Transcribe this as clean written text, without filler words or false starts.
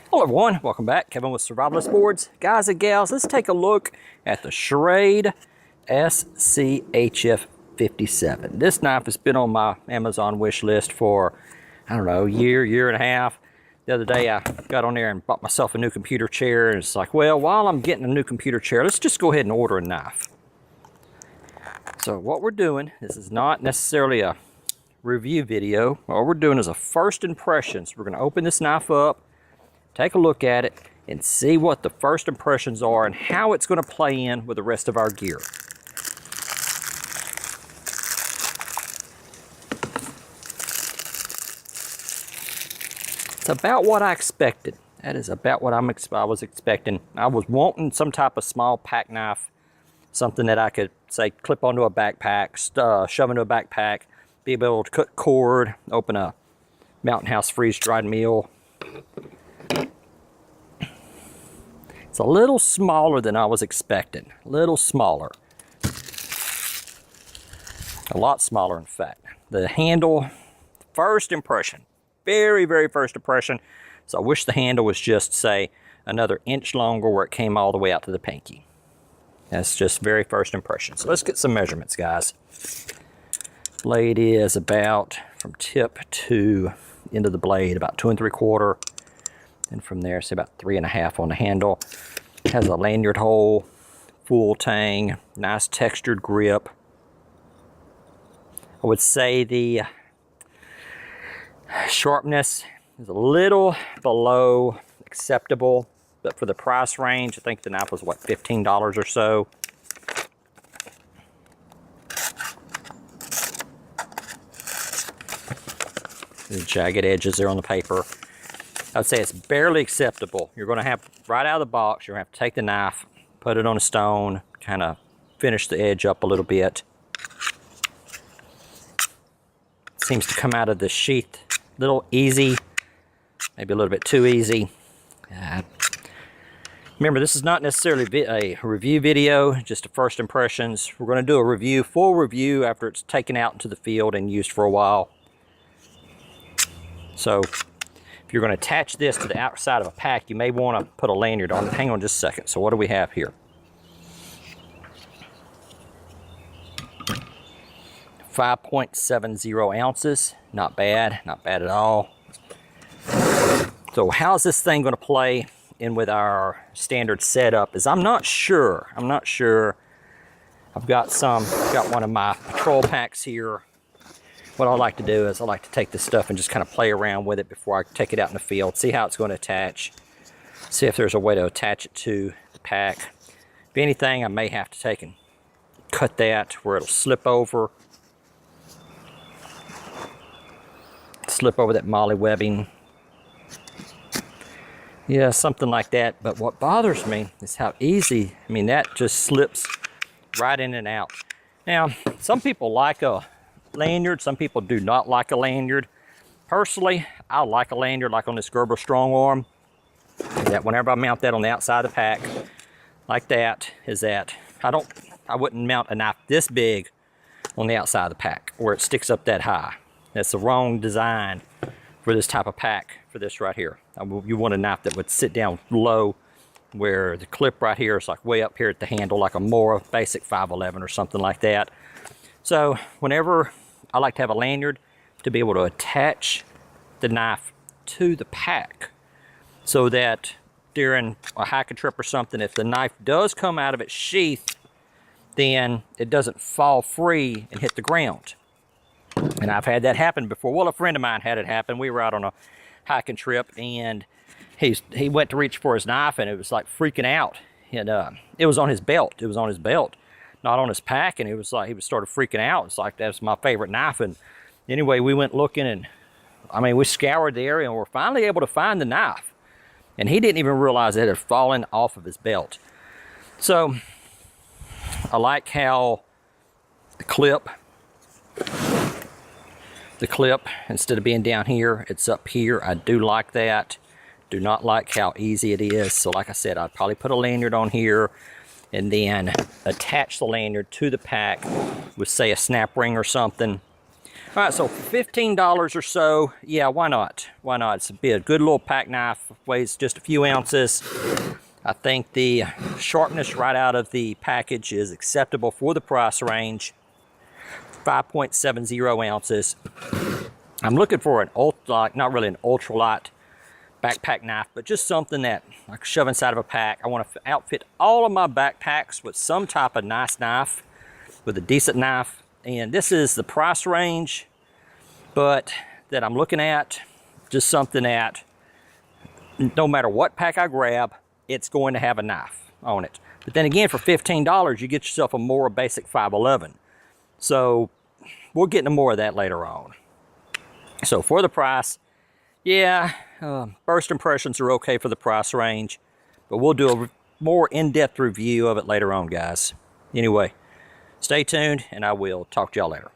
Hello everyone, welcome back. Kevin with Survivalist Boards. Guys and gals, let's take a look at the Schrade SCHF57. This knife has been on my Amazon wish list for, I don't know, year and a half. The other day I got on there and bought myself a new computer chair, and it's like, well, while I'm getting a new computer chair, let's just go ahead and order a knife. So what we're doing, this is not necessarily a review video. What we're doing is a first impressions. We're going to open this knife up, take a look at it, and see what the first impressions are and how it's going to play in with the rest of our gear. It's about what I expected. That is about what I was expecting. I was wanting some type of small pack knife, something that I could, say, clip onto a backpack, shove into a backpack, be able to cut cord, open a Mountain House freeze-dried meal. It's a little smaller than I was expecting. A little smaller. A lot smaller, in fact. The handle, first impression. Very, very first impression. So I wish the handle was just, say, another inch longer where it came all the way out to the pinky. That's just very first impression. So let's get some measurements, guys. Blade is about, from tip to end of the blade, about 2 3/4. And from there, say about 3 1/2 on the handle. It has a lanyard hole, Full-Tang, nice textured grip. I would say the sharpness is a little below acceptable, but for the price range, I think the knife was, what, $15 or so. The jagged edges there on the paper. I would say it's barely acceptable. You're going to have, right out of the box, you're going to have to take the knife, put it on a stone, kind of finish the edge up a little bit. It seems to come out of the sheath a little easy, maybe a little bit too easy. Remember, this is not necessarily a review video, just a first impressions. We're going to do a full review after it's taken out into the field and used for a while. So if you're going to attach this to the outside of a pack, you may want to put a lanyard on it. Hang on just a second. So what do we have here? 5.70 ounces. Not bad. Not bad at all. So how's this thing going to play in with our standard setup? I'm not sure. I've got one of my patrol packs here. What I like to do is I like to take this stuff and just kind of play around with it before I take it out in the field, see how it's going to attach, see if there's a way to attach it to the pack. If anything, I may have to take and cut that where it'll slip over that molly webbing. Yeah, something like that. But what bothers me is how easy, that just slips right in and out. Now, some people like a lanyard, some people do not like a lanyard. Personally, I like a lanyard, like on this Gerber strong arm. That whenever I mount that on the outside of the pack, like that, I wouldn't mount a knife this big on the outside of the pack where it sticks up that high. That's the wrong design for this type of pack, for this right here. You want a knife that would sit down low, where the clip right here is like way up here at the handle, like a more basic 511 or something like that. So whenever I like to have a lanyard to be able to attach the knife to the pack, so that during a hiking trip or something, if the knife does come out of its sheath, then it doesn't fall free and hit the ground. And I've had that happen before. Well, a friend of mine had it happen. We were out on a hiking trip, and he went to reach for his knife, and it was like freaking out. And it was on his belt. It was on his belt, not on his pack, and it was like he started freaking out. It's like, that's my favorite knife. And anyway, we went looking, and we scoured the area, and we're finally able to find the knife. And he didn't even realize it had fallen off of his belt. So I like how the clip, instead of being down here, it's up here. I do like that. Do not like how easy it is. So like I said, I'd probably put a lanyard on here and then attach the lanyard to the pack with, say, a snap ring or something. All right, so for $15 or so, yeah, why not? Why not? It's a good little pack knife, weighs just a few ounces. I think the sharpness right out of the package is acceptable for the price range. 5.70 ounces. I'm looking for an not really an ultralight backpack knife, but just something that I can shove inside of a pack. I want to outfit all of my backpacks with some type of nice knife, with a decent knife. And this is the price range, but that I'm looking at, just something that no matter what pack I grab, it's going to have a knife on it. But then again, for $15, you get yourself a more basic 511. So we'll get into more of that later on. So for the price, yeah, first impressions are okay for the price range, but we'll do a more in-depth review of it later on, guys. Anyway, stay tuned, and I will talk to y'all later.